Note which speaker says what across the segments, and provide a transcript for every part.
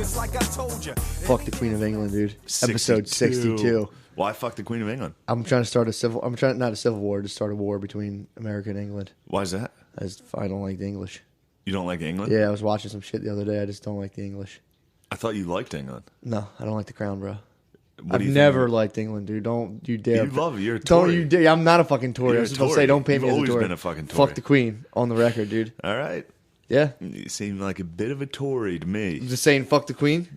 Speaker 1: it's like I told you.
Speaker 2: Fuck the Queen of England, dude. Episode 62.
Speaker 3: Why fuck the Queen of England?
Speaker 2: I'm trying to start not a civil war, to start a war between America and England.
Speaker 3: Why is that?
Speaker 2: I don't like the English.
Speaker 3: You don't like England?
Speaker 2: Yeah, I was watching some shit the other day. I just don't like the English.
Speaker 3: I thought you liked England.
Speaker 2: No, I don't like the crown, bro.
Speaker 3: What
Speaker 2: I've
Speaker 3: do you
Speaker 2: never
Speaker 3: think?
Speaker 2: liked England, dude. Don't you dare.
Speaker 3: You love it. You're a
Speaker 2: Don't
Speaker 3: Tory.
Speaker 2: you dare. I'm not a fucking Tory.
Speaker 3: You're
Speaker 2: I
Speaker 3: a
Speaker 2: was just gonna
Speaker 3: Tory.
Speaker 2: say, don't paint
Speaker 3: You've
Speaker 2: me as a
Speaker 3: always
Speaker 2: Tory.
Speaker 3: been a fucking Tory.
Speaker 2: Fuck the Queen on the record, dude.
Speaker 3: All right.
Speaker 2: Yeah.
Speaker 3: You seem like a bit of a Tory to me.
Speaker 2: I'm just saying, fuck the Queen.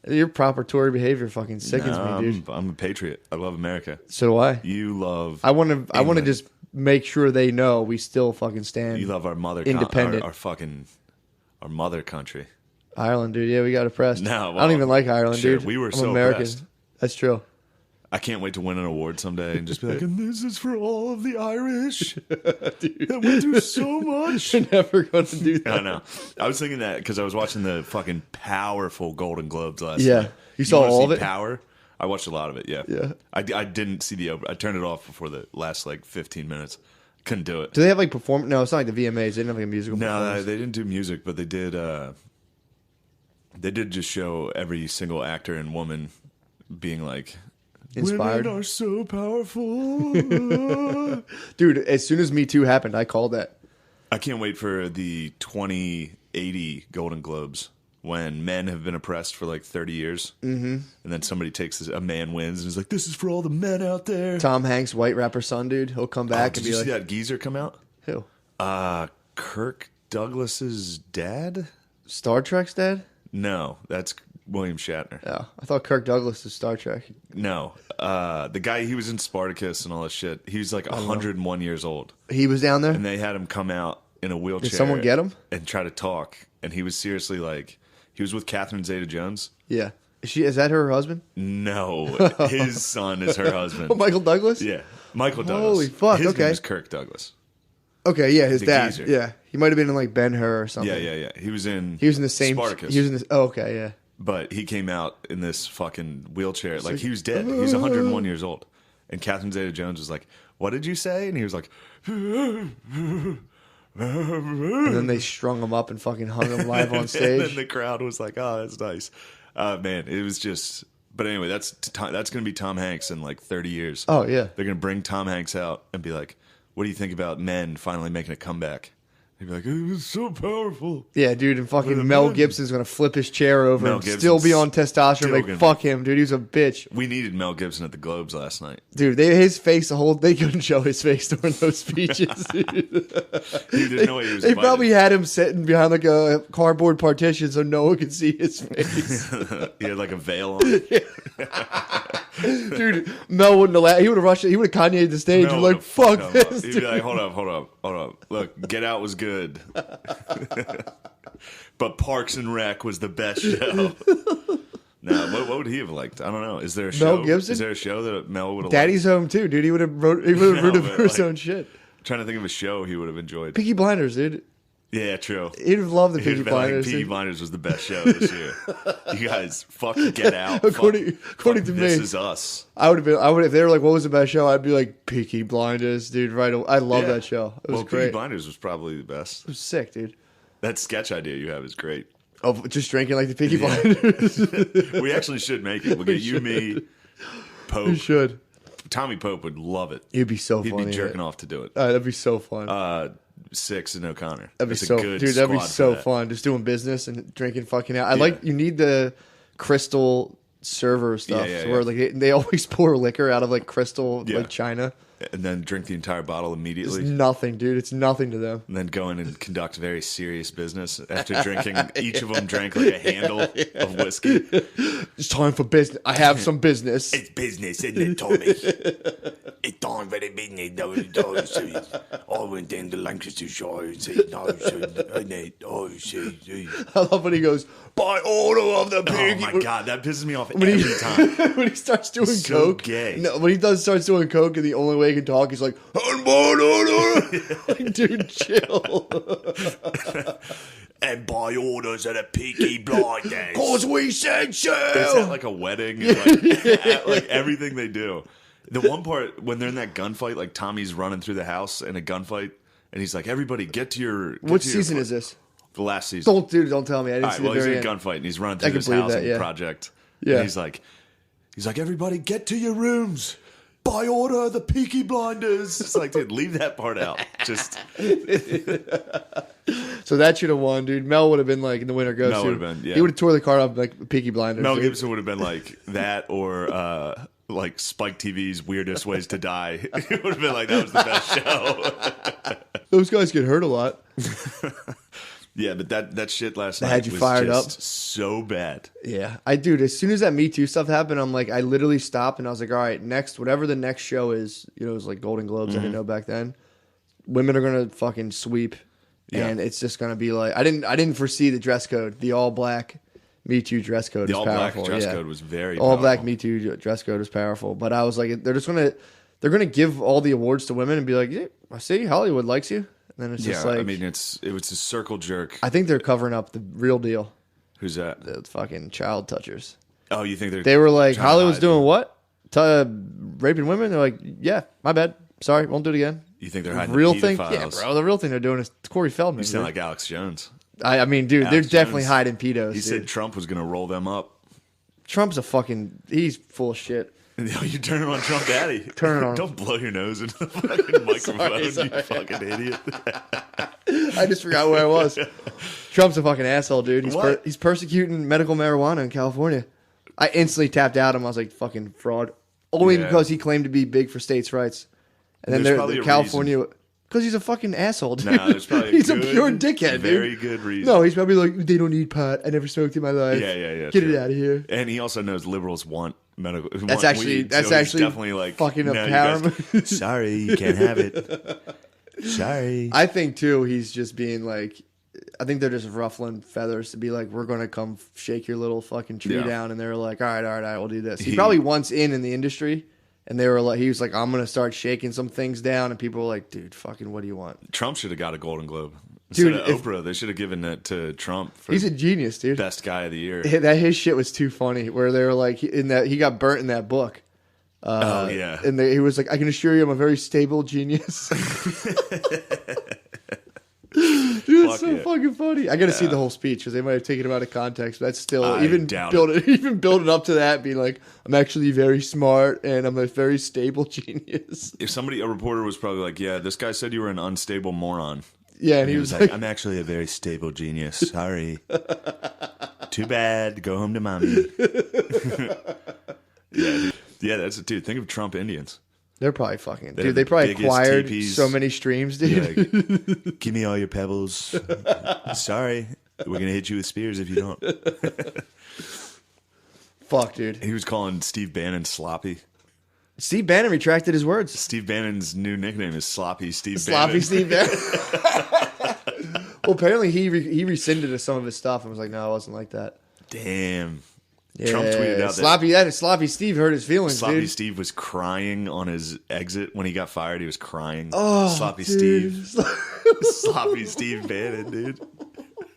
Speaker 2: Your proper Tory behavior fucking sickens me, dude.
Speaker 3: I'm a patriot. I love America.
Speaker 2: So do I.
Speaker 3: You love.
Speaker 2: I want to
Speaker 3: England.
Speaker 2: just make sure they know we still fucking stand.
Speaker 3: You love our mother.
Speaker 2: Independent.
Speaker 3: Our mother country.
Speaker 2: Ireland, dude. Yeah, we got oppressed.
Speaker 3: No, well,
Speaker 2: I don't even like Ireland,
Speaker 3: sure,
Speaker 2: dude.
Speaker 3: we were
Speaker 2: I'm
Speaker 3: so
Speaker 2: American.
Speaker 3: oppressed.
Speaker 2: That's true.
Speaker 3: I can't wait to win an award someday and just be like, and this is for all of the Irish that went through so much.
Speaker 2: You're never going to do that.
Speaker 3: I know. I was thinking that because I was watching the fucking powerful Golden Globes last
Speaker 2: Yeah.
Speaker 3: night.
Speaker 2: You saw
Speaker 3: wanna
Speaker 2: all
Speaker 3: see
Speaker 2: of it?
Speaker 3: Power? I watched a lot of it, yeah.
Speaker 2: Yeah.
Speaker 3: I didn't see the I turned it off before the last, 15 minutes. Couldn't do it.
Speaker 2: Do they have like perform? No, it's not like the VMAs. They didn't have like a musical
Speaker 3: No,
Speaker 2: performance.
Speaker 3: they didn't do music, but they did just show every single actor and woman being like,
Speaker 2: Inspired.
Speaker 3: women are so powerful.
Speaker 2: Dude, as soon as Me Too happened, I called that.
Speaker 3: I can't wait for the 2080 Golden Globes when men have been oppressed for 30 years. Mm-hmm. And then somebody a man wins and is like, this is for all the men out there.
Speaker 2: Tom Hanks, white rapper son, dude. He'll come back
Speaker 3: Did
Speaker 2: and
Speaker 3: you
Speaker 2: be
Speaker 3: see
Speaker 2: like,
Speaker 3: that geezer come out?
Speaker 2: who?
Speaker 3: Kirk Douglas's dad?
Speaker 2: Star Trek's dad?
Speaker 3: No, that's William Shatner.
Speaker 2: Oh, I thought Kirk Douglas is Star Trek.
Speaker 3: No, the guy, he was in Spartacus and all that shit. He was 101 years old.
Speaker 2: He was down there?
Speaker 3: And they had him come out in a wheelchair.
Speaker 2: Did someone get him?
Speaker 3: And try to talk. And he was seriously he was with Catherine Zeta-Jones.
Speaker 2: Yeah. Is that her husband?
Speaker 3: No, his son is her husband.
Speaker 2: Oh, Michael Douglas?
Speaker 3: Yeah, Michael Douglas.
Speaker 2: Holy fuck,
Speaker 3: His
Speaker 2: okay.
Speaker 3: name is Kirk Douglas.
Speaker 2: Okay, yeah, his
Speaker 3: The
Speaker 2: dad.
Speaker 3: geezer.
Speaker 2: Yeah. He might have been in Ben-Hur or something.
Speaker 3: Yeah. He was in
Speaker 2: the same
Speaker 3: Spartacus.
Speaker 2: He was in this. Oh, okay, yeah.
Speaker 3: But he came out in this fucking wheelchair. He was dead. He was 101 years old. And Catherine Zeta-Jones was like, what did you say? And he was like,
Speaker 2: And then they strung him up and fucking hung him live on
Speaker 3: and
Speaker 2: stage.
Speaker 3: then the crowd was like, oh, that's nice. Man, it was just... But anyway, that's going to be Tom Hanks in 30 years.
Speaker 2: Oh, yeah.
Speaker 3: They're going to bring Tom Hanks out and be like, what do you think about men finally making a comeback? He'd be like, it was so powerful.
Speaker 2: Yeah, dude, and
Speaker 3: What
Speaker 2: fucking
Speaker 3: are
Speaker 2: Mel
Speaker 3: men?
Speaker 2: Gibson's gonna flip his chair over
Speaker 3: Mel
Speaker 2: and
Speaker 3: Gibson's
Speaker 2: still be on testosterone.
Speaker 3: still
Speaker 2: Like,
Speaker 3: gonna-
Speaker 2: fuck him, dude. He was a bitch.
Speaker 3: We needed Mel Gibson at the Globes last night.
Speaker 2: Dude, his face, they couldn't show his face during those speeches, dude.
Speaker 3: He didn't know he was
Speaker 2: They
Speaker 3: invited.
Speaker 2: probably had him sitting behind a cardboard partition so no one could see his face.
Speaker 3: He had a veil on.
Speaker 2: Dude, Mel wouldn't have laughed. He would have rushed it. He would have Kanye'd the stage
Speaker 3: Mel
Speaker 2: and like,
Speaker 3: would've
Speaker 2: fuck
Speaker 3: fucked him up.
Speaker 2: this,
Speaker 3: He'd
Speaker 2: dude.
Speaker 3: be like, hold up. Look, Get Out was good. But Parks and Rec was the best show. Now, what would he have liked? I don't know. Is there a show?
Speaker 2: Mel Gibson?
Speaker 3: Is there a show that Mel would have
Speaker 2: Daddy's Home too, dude. He would have rooted
Speaker 3: but,
Speaker 2: for his own shit.
Speaker 3: trying to think of a show he would have enjoyed.
Speaker 2: Peaky Blinders, dude.
Speaker 3: Yeah, true.
Speaker 2: He'd have loved the
Speaker 3: He'd
Speaker 2: Peaky
Speaker 3: have been like,
Speaker 2: Blinders.
Speaker 3: Peaky
Speaker 2: dude.
Speaker 3: Blinders was the best show this year. You guys, fucking Get Out.
Speaker 2: According
Speaker 3: fuck
Speaker 2: to me.
Speaker 3: This Is Us.
Speaker 2: I would if they were like, what was the best show? I'd be like, Peaky Blinders, dude. Right? I love
Speaker 3: Yeah.
Speaker 2: that show. It was
Speaker 3: Peaky
Speaker 2: great.
Speaker 3: Blinders was probably the best.
Speaker 2: It was sick, dude.
Speaker 3: That sketch idea you have is great.
Speaker 2: Of just drinking like the Peaky Blinders.
Speaker 3: We actually should make it. We'll get you, me, Pope.
Speaker 2: We should.
Speaker 3: Tommy Pope would love it.
Speaker 2: It'd be so
Speaker 3: He'd
Speaker 2: funny.
Speaker 3: be jerking off to do it.
Speaker 2: That'd be so fun.
Speaker 3: Six and O'Connor.
Speaker 2: That'd be
Speaker 3: That's a
Speaker 2: so,
Speaker 3: good
Speaker 2: dude. That'd be
Speaker 3: squad for
Speaker 2: so
Speaker 3: that.
Speaker 2: fun. Just doing business and drinking fucking out. You need the crystal server stuff
Speaker 3: Yeah,
Speaker 2: where they always pour liquor out of crystal
Speaker 3: Yeah.
Speaker 2: china.
Speaker 3: And then drink the entire bottle
Speaker 2: It's
Speaker 3: immediately.
Speaker 2: nothing, dude. It's nothing to them.
Speaker 3: And then go in and conduct very serious business. After drinking, each of them drank a handle of whiskey.
Speaker 2: It's time for business. I have some business.
Speaker 3: It's business, isn't it, Tommy? It's time for the business. I went down to Lancashire and said, no,
Speaker 2: I love when he goes, by order of the
Speaker 3: Oh
Speaker 2: pig.
Speaker 3: my God, that pisses me off
Speaker 2: When
Speaker 3: every
Speaker 2: he-
Speaker 3: time.
Speaker 2: when he starts doing
Speaker 3: So
Speaker 2: coke.
Speaker 3: gay.
Speaker 2: No, when he starts doing coke and the only way he can talk, he's like, on board order. Like, dude, chill.
Speaker 3: And by orders of the Peaky Blinders.
Speaker 2: Cause we said so.
Speaker 3: It's at like a wedding, and like everything they do. The one part when they're in that gunfight, Tommy's running through the house in a gunfight, and he's like, "Everybody, get to your."
Speaker 2: What season is this?
Speaker 3: The last season.
Speaker 2: Don't tell me. I didn't see the
Speaker 3: he's
Speaker 2: very
Speaker 3: in a
Speaker 2: end.
Speaker 3: gunfight and he's running
Speaker 2: I
Speaker 3: through
Speaker 2: can
Speaker 3: this
Speaker 2: believe
Speaker 3: housing
Speaker 2: that, yeah.
Speaker 3: project.
Speaker 2: Yeah.
Speaker 3: And he's like, everybody get to your rooms. By order of the Peaky Blinders. It's like, dude, leave that part out. Just
Speaker 2: So that should have won, dude. Mel would have been like in the winner goes
Speaker 3: Mel
Speaker 2: to.
Speaker 3: would have been, yeah.
Speaker 2: He would have tore the card up like Peaky Blinders.
Speaker 3: Mel
Speaker 2: dude.
Speaker 3: Gibson would have been like that or like Spike TV's Weirdest Ways to Die. It would have been like that was the best show.
Speaker 2: Those guys get hurt a lot.
Speaker 3: Yeah, but that shit last
Speaker 2: That
Speaker 3: night
Speaker 2: had you
Speaker 3: was
Speaker 2: fired
Speaker 3: just
Speaker 2: up.
Speaker 3: so bad.
Speaker 2: Yeah, dude, as soon as that Me Too stuff happened, I'm like, I literally stopped and I was like, all right, next, whatever the next show is, it was like Golden Globes. I didn't know back then. Women are gonna fucking sweep, and it's just gonna be like, I didn't foresee the dress code, the all black Me Too dress code.
Speaker 3: The
Speaker 2: is
Speaker 3: all
Speaker 2: powerful.
Speaker 3: black dress
Speaker 2: yeah.
Speaker 3: code was very
Speaker 2: all black
Speaker 3: powerful.
Speaker 2: Me Too dress code is powerful. But I was like, they're gonna give all the awards to women and be like, yeah, I see Hollywood likes you. And then it's just like,
Speaker 3: I mean, it was a circle jerk.
Speaker 2: I think they're covering up the real deal.
Speaker 3: Who's that?
Speaker 2: The fucking child touchers.
Speaker 3: Oh, you think
Speaker 2: They were like,
Speaker 3: trying to
Speaker 2: Hollywood's
Speaker 3: hide
Speaker 2: doing
Speaker 3: it?
Speaker 2: what? Raping women? They're like, yeah, my bad. Sorry, won't do it again.
Speaker 3: You think they're hiding
Speaker 2: Real
Speaker 3: the
Speaker 2: thing?
Speaker 3: pedophiles?
Speaker 2: Yeah, bro. The real thing they're doing is Corey Feldman.
Speaker 3: You sound
Speaker 2: dude.
Speaker 3: like Alex Jones.
Speaker 2: I mean, dude, they're
Speaker 3: Alex
Speaker 2: definitely
Speaker 3: Jones.
Speaker 2: hiding pedos.
Speaker 3: He
Speaker 2: dude.
Speaker 3: said Trump was going to roll them up.
Speaker 2: Trump's he's full of shit.
Speaker 3: You're turning on Trump Daddy.
Speaker 2: Turning on him.
Speaker 3: Don't blow your nose into the fucking microphone,
Speaker 2: sorry.
Speaker 3: you fucking idiot.
Speaker 2: I just forgot where I was. Trump's a fucking asshole, dude.
Speaker 3: What?
Speaker 2: He's persecuting medical marijuana in California. I instantly tapped out him. I was like, fucking fraud. Only
Speaker 3: Yeah.
Speaker 2: because he claimed to be big for states' rights. And then
Speaker 3: There's probably a
Speaker 2: California, because he's a fucking asshole, dude.
Speaker 3: Nah, there's probably
Speaker 2: he's a pure dickhead,
Speaker 3: very
Speaker 2: dude.
Speaker 3: good reason.
Speaker 2: No, he's probably like, they don't need pot. I never smoked in my life.
Speaker 3: Yeah.
Speaker 2: Get
Speaker 3: true.
Speaker 2: it out of here.
Speaker 3: And he also knows liberals want medical.
Speaker 2: That's
Speaker 3: want
Speaker 2: actually
Speaker 3: weed, so he's definitely like
Speaker 2: fucking
Speaker 3: no,
Speaker 2: a
Speaker 3: you
Speaker 2: power
Speaker 3: guys-
Speaker 2: move.
Speaker 3: Sorry, you can't have it. Sorry.
Speaker 2: I think too, he's just being like, I think they're just ruffling feathers to be like, we're gonna come shake your little fucking tree
Speaker 3: Yeah.
Speaker 2: down, and they're like, all right, we'll do this. He
Speaker 3: He-
Speaker 2: probably once in the industry, and they were like, he was like, I'm gonna start shaking some things down, and people were like, dude, fucking, what do you want?
Speaker 3: Trump should have got a Golden Globe.
Speaker 2: Dude,
Speaker 3: Instead of Oprah, they should have given it to Trump for
Speaker 2: He's a genius, dude.
Speaker 3: best guy of the year.
Speaker 2: That his shit was too funny. Where they were like, he got burnt in that book.
Speaker 3: Oh yeah.
Speaker 2: And he was like, I can assure you, I'm a very stable genius. Dude, it's
Speaker 3: Fuck
Speaker 2: so
Speaker 3: yeah.
Speaker 2: fucking funny. I got to see the whole speech because they might have taken him out of context. But that's still
Speaker 3: I
Speaker 2: even
Speaker 3: doubt
Speaker 2: building up to that, being like, I'm actually very smart and I'm a very stable genius.
Speaker 3: If a reporter was probably like, yeah, this guy said you were an unstable moron.
Speaker 2: Yeah, and
Speaker 3: He
Speaker 2: he
Speaker 3: was
Speaker 2: was
Speaker 3: like,
Speaker 2: like,
Speaker 3: I'm actually a very stable genius. Sorry. Too bad. Go home to mommy. Yeah, that's it, dude. Think of Trump Indians.
Speaker 2: they're probably fucking,
Speaker 3: They
Speaker 2: dude.
Speaker 3: have
Speaker 2: They
Speaker 3: the
Speaker 2: probably
Speaker 3: biggest
Speaker 2: acquired
Speaker 3: teepees.
Speaker 2: so many streams, dude.
Speaker 3: Yeah, give me all your pebbles. Sorry. We're going to hit you with spears if you don't.
Speaker 2: Fuck, dude.
Speaker 3: He was calling Steve Bannon sloppy.
Speaker 2: Steve Bannon retracted his words.
Speaker 3: Steve Bannon's new nickname is Sloppy Steve
Speaker 2: Sloppy
Speaker 3: Bannon.
Speaker 2: Steve Bannon. Well, apparently he rescinded some of his stuff and was like, no, it wasn't like that.
Speaker 3: Damn.
Speaker 2: Yeah,
Speaker 3: Trump tweeted out
Speaker 2: Sloppy Steve hurt his feelings,
Speaker 3: Sloppy
Speaker 2: dude.
Speaker 3: Steve was crying on his exit when he got fired. He was crying.
Speaker 2: Oh,
Speaker 3: Sloppy
Speaker 2: dude.
Speaker 3: Steve. Sloppy Steve Bannon, dude.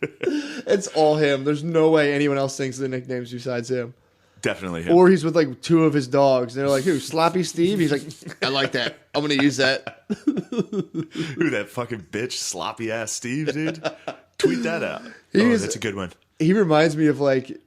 Speaker 2: It's all him. There's no way anyone else thinks of the nicknames besides him.
Speaker 3: Definitely him.
Speaker 2: Or he's with like two of his dogs. They're like, who? Sloppy Steve? He's like, I like that. I'm going to use that.
Speaker 3: Who, that fucking bitch, sloppy ass Steve, dude? Tweet that out.
Speaker 2: He's-
Speaker 3: That's a good one.
Speaker 2: He reminds me of like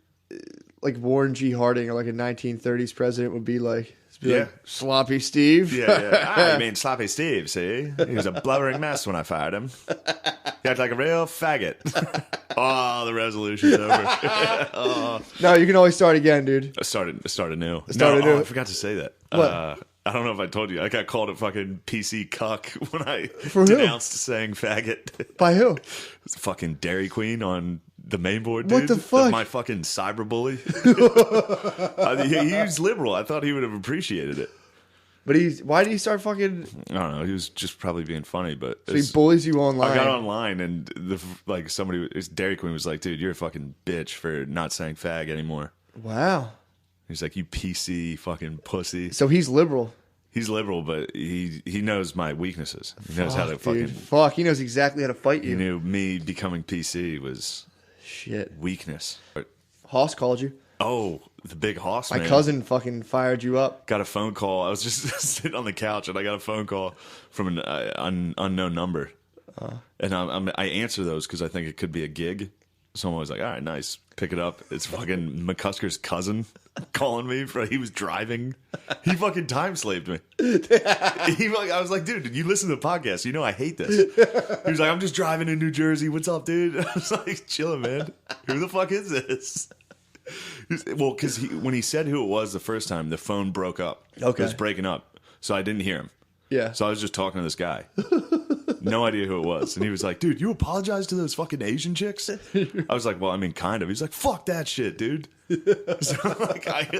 Speaker 2: Warren G. Harding or like a 1930s president would be like,
Speaker 3: Yeah.
Speaker 2: Sloppy Steve.
Speaker 3: Yeah. I mean, Sloppy Steve, see? He was a blubbering mess when I fired him. He acted like a real faggot. Oh, the resolution's over.
Speaker 2: No, you can always start again, dude.
Speaker 3: I started new.
Speaker 2: Started new.
Speaker 3: I forgot to say that.
Speaker 2: What?
Speaker 3: I don't know if I told you. I got called a fucking PC cuck when I
Speaker 2: who?
Speaker 3: denounced saying faggot.
Speaker 2: By who?
Speaker 3: It's fucking Dairy Queen on the main board, dude.
Speaker 2: What the fuck?
Speaker 3: My fucking cyberbully. He was liberal. I thought he would have appreciated it.
Speaker 2: But why did he start fucking?
Speaker 3: I don't know. He was just probably being funny, but
Speaker 2: So he bullies you online.
Speaker 3: I got online and Dairy Queen was like, "Dude, you're a fucking bitch for not saying fag anymore."
Speaker 2: Wow.
Speaker 3: He's like, "You PC fucking pussy."
Speaker 2: So he's liberal.
Speaker 3: He's liberal, but he knows my weaknesses. He knows how to fucking.
Speaker 2: Dude, fuck, he knows exactly how to fight
Speaker 3: He
Speaker 2: you.
Speaker 3: knew me becoming PC was
Speaker 2: Shit.
Speaker 3: weakness. But,
Speaker 2: Hoss called you.
Speaker 3: oh, the big hoss
Speaker 2: My
Speaker 3: man.
Speaker 2: cousin fucking fired you up.
Speaker 3: Got a phone call. I was just sitting on the couch and I got a phone call from an unknown number. And I answer those because I think it could be a gig. So I'm always like, all right, nice. Pick it up. It's fucking McCusker's cousin calling me. He was driving. He fucking time slaved me. I was like, dude, you listen to the podcast. You know I hate this. He was like, I'm just driving in New Jersey. What's up, dude? I was like, chilling, man. Who the fuck is this? Well, because when he said who it was the first time, the phone broke up.
Speaker 2: Okay.
Speaker 3: It was breaking up. So I didn't hear him.
Speaker 2: Yeah.
Speaker 3: So I was just talking to this guy. No idea who it was. And he was like, dude, you apologize to those fucking Asian chicks? I was like, well, I mean, kind of. He's like, fuck that shit, dude. So I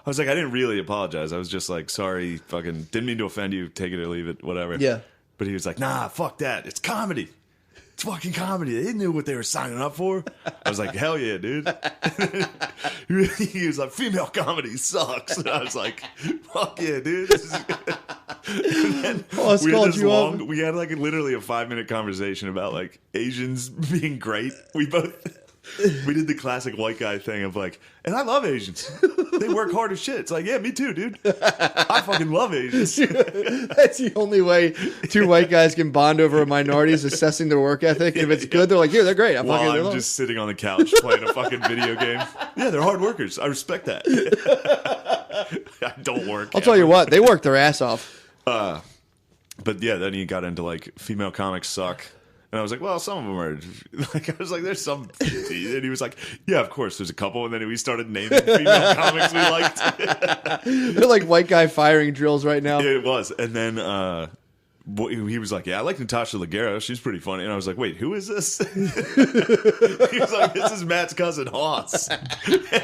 Speaker 3: was like, I didn't really apologize. I was just like, sorry, fucking didn't mean to offend you. Take it or leave it, whatever.
Speaker 2: Yeah.
Speaker 3: But he was like, nah, fuck that. It's comedy. It's fucking comedy. They knew what they were signing up for. I was like, hell yeah, dude. He was like, female comedy sucks. And I was like, fuck yeah, dude. We had like literally a 5-minute conversation about like Asians being great. We did the classic white guy thing of like, and I love Asians. They work hard as shit. It's like, yeah, me too, dude. I fucking love Asians.
Speaker 2: That's the only way two white guys can bond over a minority is assessing their work ethic. If it's good, they're like, yeah, they're great.
Speaker 3: I'm just sitting on the couch playing a fucking video game. Yeah, they're hard workers. I respect that. I don't work.
Speaker 2: I'll tell you what, they work their ass off.
Speaker 3: But yeah, then he got into like female comics suck. And I was like, well, some of them are like, I was like, there's some. And he was like, yeah, of course, there's a couple. And then we started naming female comics we liked.
Speaker 2: They're like white guy firing drills right now.
Speaker 3: Yeah, it was. And then he was like, yeah, I like Natasha Leggero. She's pretty funny. And I was like, wait, who is this? He was like, this is Matt's cousin, Hoss. And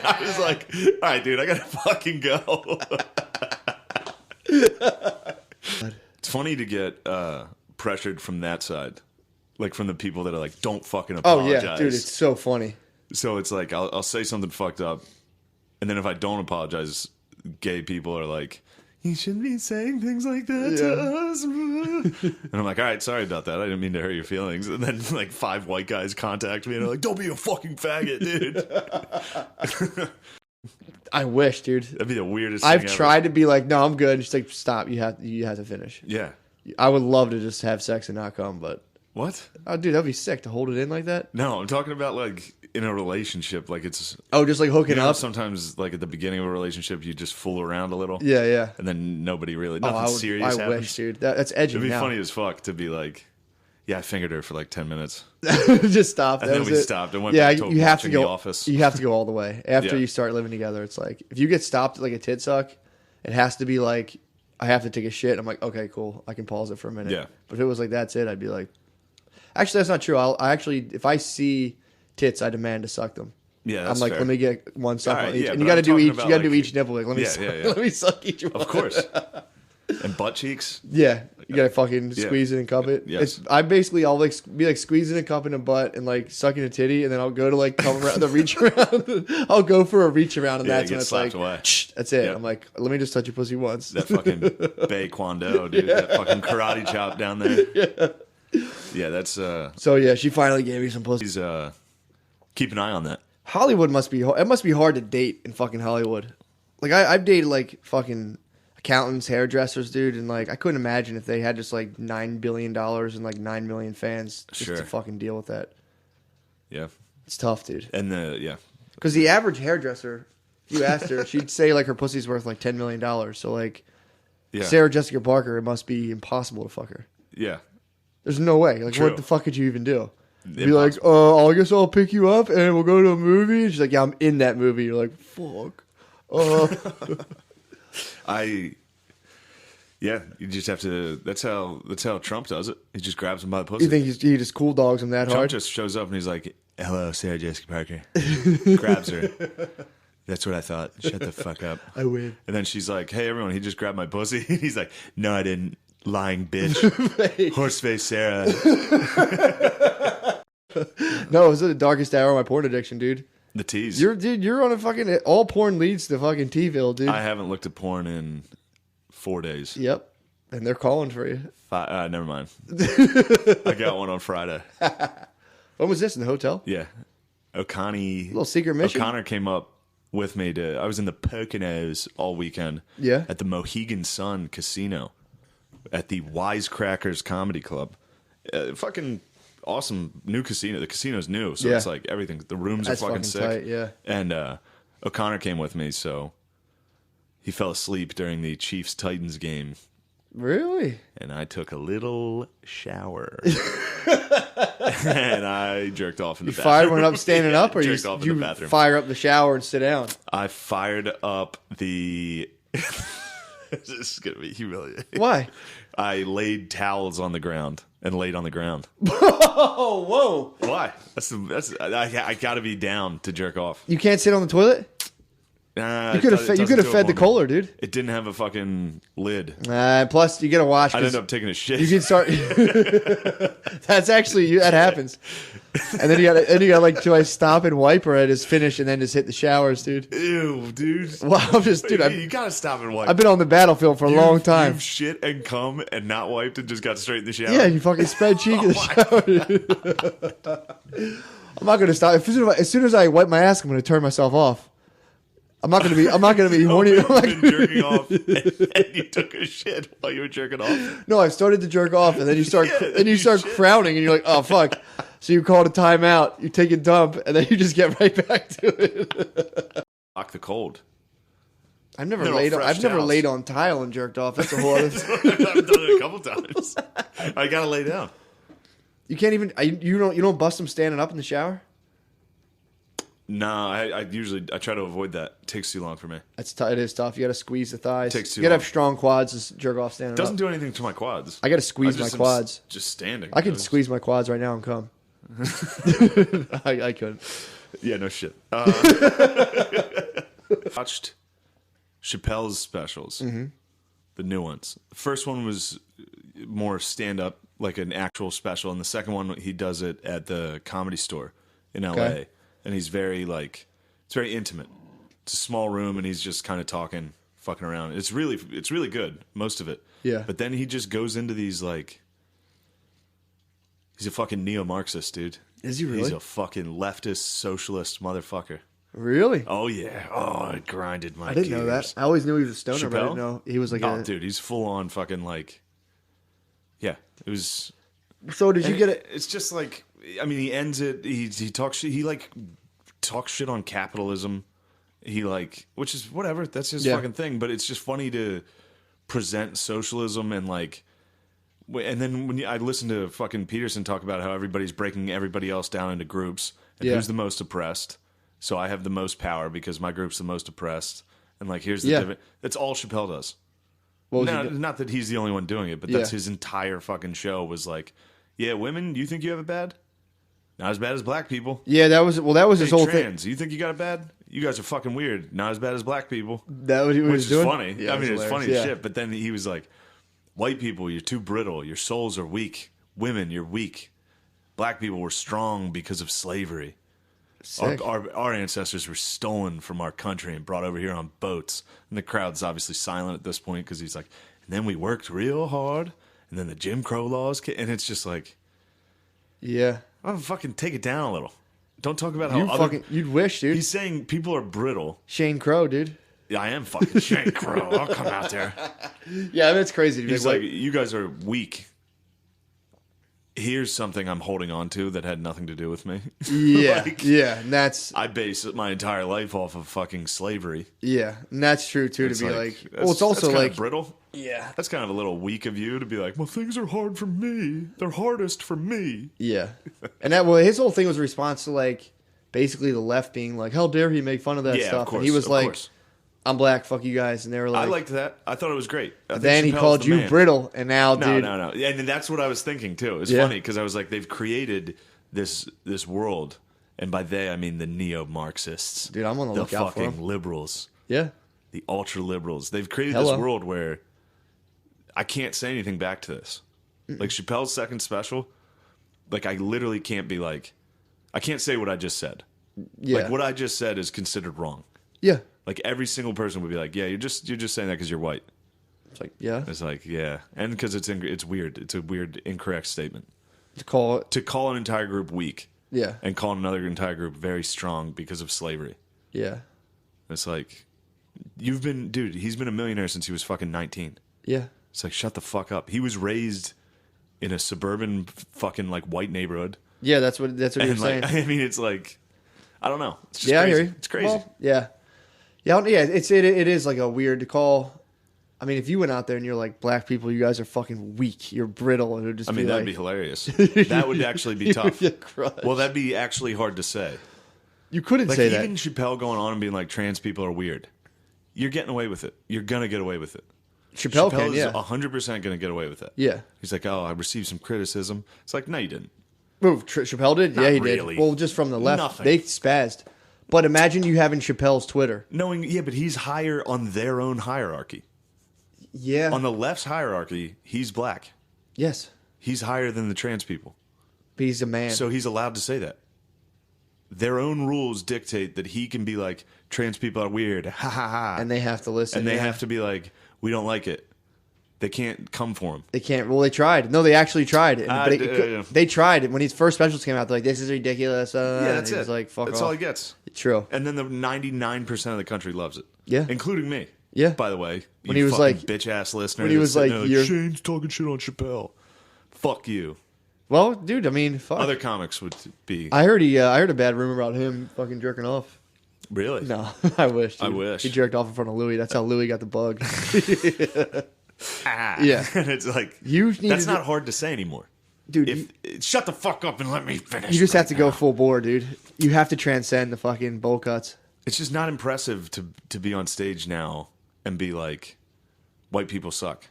Speaker 3: I was like, all right, dude, I got to fucking go. It's funny to get pressured from that side. Like from the people that are like, don't fucking apologize.
Speaker 2: Oh yeah, dude, it's so funny.
Speaker 3: So it's like I'll say something fucked up, and then if I don't apologize, gay people are like, you shouldn't be saying things like that to us. And I'm like, all right, sorry about that. I didn't mean to hurt your feelings. And then like 5 white guys contact me and they're like, don't be a fucking faggot, dude.
Speaker 2: I wish, dude.
Speaker 3: That'd be the weirdest thing
Speaker 2: I've
Speaker 3: ever.
Speaker 2: tried to be like, no, I'm good. And she's like, stop. You have to finish.
Speaker 3: Yeah.
Speaker 2: I would love to just have sex and not come, but
Speaker 3: What?
Speaker 2: oh, dude, that'd be sick to hold it in like that.
Speaker 3: No, I'm talking about like in a relationship. Like it's
Speaker 2: just like hooking
Speaker 3: you know,
Speaker 2: up.
Speaker 3: Sometimes like at the beginning of a relationship, you just fool around a little.
Speaker 2: Yeah, yeah.
Speaker 3: And then nothing serious happens.
Speaker 2: I wish, dude. That's edgy.
Speaker 3: It'd be
Speaker 2: now.
Speaker 3: funny as fuck to be like, yeah, I fingered her for like 10 minutes.
Speaker 2: Just stop.
Speaker 3: And then we stopped and went
Speaker 2: yeah,
Speaker 3: back to
Speaker 2: you have to go.
Speaker 3: The Office.
Speaker 2: You have to go all the way after
Speaker 3: Yeah.
Speaker 2: you start living together. It's like if you get stopped at like a tit suck, it has to be like I have to take a shit. I'm like, okay, cool. I can pause it for a minute.
Speaker 3: Yeah.
Speaker 2: But if it was like that's it, I'd be like, actually, that's not true. I actually, if I see tits, I demand to suck them.
Speaker 3: Yeah, that's
Speaker 2: I'm like,
Speaker 3: fair.
Speaker 2: let me get one suck
Speaker 3: All
Speaker 2: on
Speaker 3: right,
Speaker 2: each,
Speaker 3: yeah,
Speaker 2: and
Speaker 3: but
Speaker 2: you got to
Speaker 3: I'm
Speaker 2: do
Speaker 3: talking
Speaker 2: each.
Speaker 3: about,
Speaker 2: You got to do
Speaker 3: like-
Speaker 2: each nipple. Like, let me,
Speaker 3: Yeah.
Speaker 2: let me suck each one.
Speaker 3: Of course. And butt cheeks.
Speaker 2: Yeah, you gotta fucking
Speaker 3: Yeah.
Speaker 2: squeeze it and cup it.
Speaker 3: Yes.
Speaker 2: I'll like be like squeezing a cup in a butt and like sucking a titty, and then I'll go to like come around the reach around. I'll go for a reach around, and
Speaker 3: Yeah,
Speaker 2: that's
Speaker 3: you
Speaker 2: when
Speaker 3: get
Speaker 2: it's like,
Speaker 3: slapped away.
Speaker 2: that's it.
Speaker 3: Yeah.
Speaker 2: I'm like, let me just touch your pussy once.
Speaker 3: That fucking Baekwondo, dude. That fucking karate chop down there. Yeah, that's
Speaker 2: So yeah, she finally gave me some pussy.
Speaker 3: he's keep an eye on that.
Speaker 2: Hollywood must be. It must be hard to date in fucking Hollywood. Like I've dated like fucking accountants, hairdressers, dude, and like I couldn't imagine if they had just like $9 billion and like 9 million fans just
Speaker 3: Sure.
Speaker 2: to fucking deal with that.
Speaker 3: Yeah.
Speaker 2: It's tough, dude.
Speaker 3: And
Speaker 2: Because the average hairdresser, if you asked her, she'd say like her pussy's worth like $10 million. So like
Speaker 3: yeah.
Speaker 2: Sarah Jessica Parker, it must be impossible to fuck her.
Speaker 3: Yeah.
Speaker 2: There's no way. Like
Speaker 3: True.
Speaker 2: what the fuck could you even do? Be like, I guess I'll pick you up and we'll go to a movie. And she's like, yeah, I'm in that movie. You're like, fuck.
Speaker 3: You just have to. That's how Trump does it. He just grabs him by the pussy.
Speaker 2: You think he just cool dogs him that
Speaker 3: Trump
Speaker 2: hard?
Speaker 3: just shows up and he's like, "Hello, Sarah Jessica Parker." Grabs her. That's what I thought. Shut the fuck up.
Speaker 2: I win.
Speaker 3: And then she's like, "Hey, everyone, he just grabbed my pussy." He's like, "No, I didn't. Lying bitch, horseface Sarah."
Speaker 2: No, it was the darkest hour of my porn addiction, dude.
Speaker 3: The tease.
Speaker 2: You're on a fucking all porn leads to fucking T-ville, dude.
Speaker 3: I haven't looked at porn in 4 days.
Speaker 2: Yep, and they're calling for you.
Speaker 3: Never mind. I got one on Friday.
Speaker 2: When was this in the hotel?
Speaker 3: Yeah,
Speaker 2: Little secret mission.
Speaker 3: O'Connor came up with me to. I was in the Poconos all weekend.
Speaker 2: Yeah.
Speaker 3: At the Mohegan Sun Casino, at the Wisecrackers Comedy Club, Fucking awesome new casino. The casino's new, so it's like everything. The rooms
Speaker 2: That's
Speaker 3: are fucking sick.
Speaker 2: tight, yeah.
Speaker 3: And O'Connor came with me, so he fell asleep during the Chiefs-Titans game.
Speaker 2: Really?
Speaker 3: And I took a little shower. And I jerked off in the bathroom.
Speaker 2: Fired one up standing up, or
Speaker 3: jerked off in the bathroom.
Speaker 2: fire up the shower and sit down?
Speaker 3: I fired up the... This is going to be humiliating.
Speaker 2: Why?
Speaker 3: I laid towels on the ground and laid on the ground.
Speaker 2: Oh, whoa.
Speaker 3: Why? I got to be down to jerk off.
Speaker 2: You can't sit on the toilet? You could have fed the Kohler, dude.
Speaker 3: It didn't have a fucking lid.
Speaker 2: Plus, you get a wash.
Speaker 3: I ended up taking a shit.
Speaker 2: You can start. That's actually that happens. And then you got like, do I stop and wipe, or I just finish and then just hit the showers, dude?
Speaker 3: Ew, dude.
Speaker 2: Well, I'm just, dude.
Speaker 3: You gotta stop and wipe.
Speaker 2: I've been on the battlefield for a long time.
Speaker 3: You've shit and cum and not wiped and just got straight in the shower.
Speaker 2: Yeah, you fucking spread cheek in the shower. I'm not gonna stop. As soon as I wipe my ass, I'm gonna turn myself off. I'm not gonna be horny.
Speaker 3: You've been jerking off, and you took a shit while you were jerking off.
Speaker 2: No, I started to jerk off, and then you start frowning, and you're like, "Oh fuck!" So you call it a timeout. You take a dump, and then you just get right back to it.
Speaker 3: Lock the cold.
Speaker 2: I've never laid on tile and jerked off. That's a whole other thing.
Speaker 3: I've done it a couple times. I gotta lay down.
Speaker 2: You can't even. You don't bust them standing up in the shower.
Speaker 3: No, I usually try to avoid that. It takes too long for me.
Speaker 2: It is tough. You got to squeeze the thighs.
Speaker 3: Takes too
Speaker 2: you got to
Speaker 3: long.
Speaker 2: have strong quads to jerk off standing up.
Speaker 3: Doesn't do anything to my quads.
Speaker 2: I got to squeeze my quads.
Speaker 3: Just standing.
Speaker 2: I can squeeze my quads right now and come. I couldn't.
Speaker 3: Yeah, no shit. Watched Chappelle's specials, the new ones. The first one was more stand-up, like an actual special, and the second one he does it at the Comedy Store in LA.
Speaker 2: Okay.
Speaker 3: And he's very it's very intimate. It's a small room, and he's just kind of talking, fucking around. It's really good, most of it.
Speaker 2: Yeah.
Speaker 3: But then he just goes into these he's a fucking neo-Marxist, dude.
Speaker 2: Is he really?
Speaker 3: He's a fucking leftist, socialist motherfucker.
Speaker 2: Really?
Speaker 3: Oh yeah. Oh, it grinded my.
Speaker 2: I didn't know that. I always knew he was a stoner,
Speaker 3: Chappelle?
Speaker 2: but I didn't know he was like
Speaker 3: dude, he's full on fucking Yeah, it was.
Speaker 2: So did you get it?
Speaker 3: It's just like, I mean, he ends it. He talks shit. He talks shit on capitalism. Which is whatever. That's his fucking thing. But it's just funny to present socialism and and then when I listen to fucking Peterson talk about how everybody's breaking everybody else down into groups and who's the most oppressed. So I have the most power because my group's the most oppressed. And here's the difference. That's all Chappelle does. Not that he's the only one doing it, but that's his entire fucking show was yeah, women, you think you have it bad? Not as bad as black people.
Speaker 2: Yeah, that was his whole
Speaker 3: trans,
Speaker 2: thing.
Speaker 3: You think you got it bad? You guys are fucking weird. Not as bad as black people.
Speaker 2: That was what he was doing.
Speaker 3: Which is funny.
Speaker 2: Yeah,
Speaker 3: I mean, it's funny as shit. But then he was like, white people, you're too brittle. Your souls are weak. Women, you're weak. Black people were strong because of slavery. Our ancestors were stolen from our country and brought over here on boats. And the crowd's obviously silent at this point because he's like, and then we worked real hard, and then the Jim Crow laws came, and it's just
Speaker 2: yeah.
Speaker 3: Oh, fucking take it down a little. Don't talk about how
Speaker 2: you'd wish, dude.
Speaker 3: He's saying people are brittle.
Speaker 2: Shane Crow, dude.
Speaker 3: Yeah, I am fucking Shane Crow. I'll come out there.
Speaker 2: Yeah, I mean, it's crazy.
Speaker 3: He's like, you guys are weak. Here's something I'm holding on to that had nothing to do with me.
Speaker 2: Yeah, yeah, and that's...
Speaker 3: I base my entire life off of fucking slavery.
Speaker 2: Yeah, and that's true, too, to be it's also
Speaker 3: that's kind of brittle.
Speaker 2: Yeah.
Speaker 3: That's kind of a little weak of you to be like, well, things are hard for me. They're hardest for me.
Speaker 2: Yeah. And his whole thing was a response to, basically the left being like, how dare he make fun of that stuff?
Speaker 3: Of course,
Speaker 2: and he was like,
Speaker 3: course.
Speaker 2: I'm black, fuck you guys. And they were like...
Speaker 3: I liked that. I thought it was great.
Speaker 2: Then he called you brittle, and now, dude...
Speaker 3: No. And that's what I was thinking, too. It's funny, because I was like, they've created this world, and by they, I mean the neo-Marxists.
Speaker 2: Dude, I'm on the lookout for them.
Speaker 3: The fucking liberals.
Speaker 2: Yeah.
Speaker 3: The ultra-liberals. They've created this world where I can't say anything back to this. Like, Chappelle's second special, I literally can't be like... I can't say what I just said.
Speaker 2: Yeah.
Speaker 3: What I just said is considered wrong.
Speaker 2: Yeah.
Speaker 3: Every single person would be like, yeah, you're just saying that because you're white.
Speaker 2: It's like, yeah.
Speaker 3: It's like, yeah. And because it's weird. It's a weird, incorrect statement.
Speaker 2: To call
Speaker 3: an entire group weak.
Speaker 2: Yeah.
Speaker 3: And call another entire group very strong because of slavery.
Speaker 2: Yeah.
Speaker 3: It's like, he's been a millionaire since he was fucking 19.
Speaker 2: Yeah.
Speaker 3: It's like, shut the fuck up. He was raised in a suburban fucking like white neighborhood.
Speaker 2: Yeah, that's what you're saying.
Speaker 3: I mean, it's like, I don't know. It's just
Speaker 2: I
Speaker 3: crazy.
Speaker 2: hear you.
Speaker 3: It's crazy.
Speaker 2: Well, yeah. It is like a weird to call. I mean, if you went out there and you're like, black people, you guys are fucking weak. You're brittle. And it would just be
Speaker 3: that'd
Speaker 2: like,
Speaker 3: be hilarious. That would actually be tough. Well, that'd be actually hard to say.
Speaker 2: You couldn't
Speaker 3: Like
Speaker 2: say that.
Speaker 3: even Chappelle going on and being like, trans people are weird. You're getting away with it. You're going to get away with it.
Speaker 2: Chappelle can,
Speaker 3: is
Speaker 2: yeah.
Speaker 3: 100% going to get away with it.
Speaker 2: Yeah.
Speaker 3: He's like, oh, I received some criticism. It's like, no, you didn't.
Speaker 2: Chappelle did?
Speaker 3: Not
Speaker 2: Yeah, he
Speaker 3: really.
Speaker 2: did. Well, just from the left.
Speaker 3: Nothing.
Speaker 2: They spazzed. But imagine you having Chappelle's Twitter.
Speaker 3: But he's higher on their own hierarchy.
Speaker 2: Yeah.
Speaker 3: On the left's hierarchy, he's black.
Speaker 2: Yes.
Speaker 3: He's higher than the trans people.
Speaker 2: But he's a man.
Speaker 3: So he's allowed to say that. Their own rules dictate that he can be like, trans people are weird, ha ha ha.
Speaker 2: And they have to listen.
Speaker 3: And they have to be like, we don't like it. They can't come for him.
Speaker 2: They can't. Well, they tried. No, they actually tried. They tried it. When his first specials came out, they're like, this is ridiculous.
Speaker 3: Yeah, that's it.
Speaker 2: He's like, fuck
Speaker 3: that's
Speaker 2: off.
Speaker 3: all he gets.
Speaker 2: True.
Speaker 3: And then the 99% of the country loves it.
Speaker 2: Yeah.
Speaker 3: Including me.
Speaker 2: Yeah.
Speaker 3: By the way.
Speaker 2: When he was like,
Speaker 3: bitch-ass listener.
Speaker 2: when he was like,
Speaker 3: Shane's talking shit on Chappelle. Fuck you.
Speaker 2: Well, dude, I mean, fuck.
Speaker 3: Other comics would be.
Speaker 2: I heard a bad rumor about him fucking jerking off.
Speaker 3: Really?
Speaker 2: No, I wish. Dude.
Speaker 3: I wish.
Speaker 2: He jerked off in front of Louis. That's how Louis got the bug.
Speaker 3: Yeah. And it's like, that's not hard to say anymore.
Speaker 2: Dude,
Speaker 3: shut the fuck up and let me finish.
Speaker 2: You just have to go full bore, dude. You have to transcend the fucking bowl cuts.
Speaker 3: It's just not impressive to be on stage now and be like, white people suck.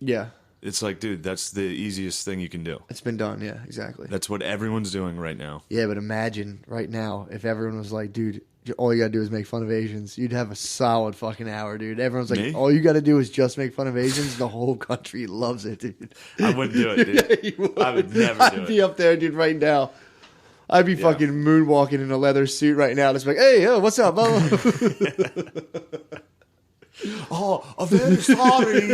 Speaker 2: Yeah.
Speaker 3: It's like, dude, that's the easiest thing you can do.
Speaker 2: It's been done, yeah, exactly.
Speaker 3: That's what everyone's doing right now.
Speaker 2: Yeah, but imagine right now if everyone was like, dude, all you gotta do is make fun of Asians. You'd have a solid fucking hour, dude. Everyone's like, all you gotta do is just make fun of Asians. The whole country loves it, dude.
Speaker 3: I wouldn't do it, dude.
Speaker 2: Yeah, you would.
Speaker 3: I would never do it.
Speaker 2: I'd be up there, dude, right now. I'd be fucking moonwalking in a leather suit right now. Just like, hey, what's up?
Speaker 3: Oh, I'm very sorry.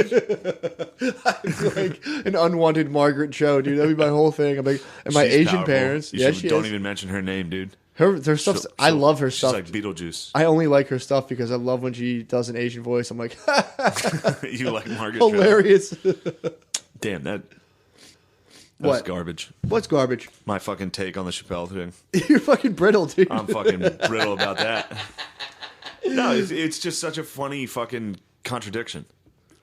Speaker 2: I'd be like an unwanted Margaret Cho, dude. That'd be my whole thing. I'm like, and my Asian
Speaker 3: powerful.
Speaker 2: parents.
Speaker 3: She don't even mention her name, dude.
Speaker 2: Her stuff. I love her stuff.
Speaker 3: She's like Beetlejuice.
Speaker 2: I only like her stuff because I love when she does an Asian voice. I'm like,
Speaker 3: you like Margaret Cho.
Speaker 2: Hilarious.
Speaker 3: Damn, that was garbage.
Speaker 2: What's garbage?
Speaker 3: My fucking take on the Chappelle thing.
Speaker 2: You're fucking brittle, dude.
Speaker 3: I'm fucking brittle about that. No, it's just such a funny fucking contradiction.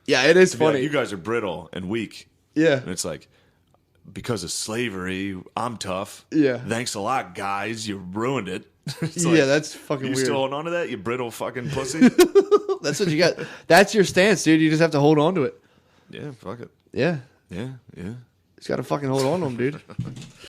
Speaker 2: Yeah, it is funny.
Speaker 3: Like, you guys are brittle and weak.
Speaker 2: Yeah.
Speaker 3: And it's like, because of slavery, I'm tough.
Speaker 2: Yeah.
Speaker 3: Thanks a lot, guys. You ruined it.
Speaker 2: Yeah, that's fucking weird.
Speaker 3: You still holding on to that, you brittle fucking pussy?
Speaker 2: That's what you got. That's your stance, dude. You just have to hold on to it.
Speaker 3: Yeah, fuck it.
Speaker 2: Yeah.
Speaker 3: Yeah.
Speaker 2: Just got to fucking hold on to them, dude.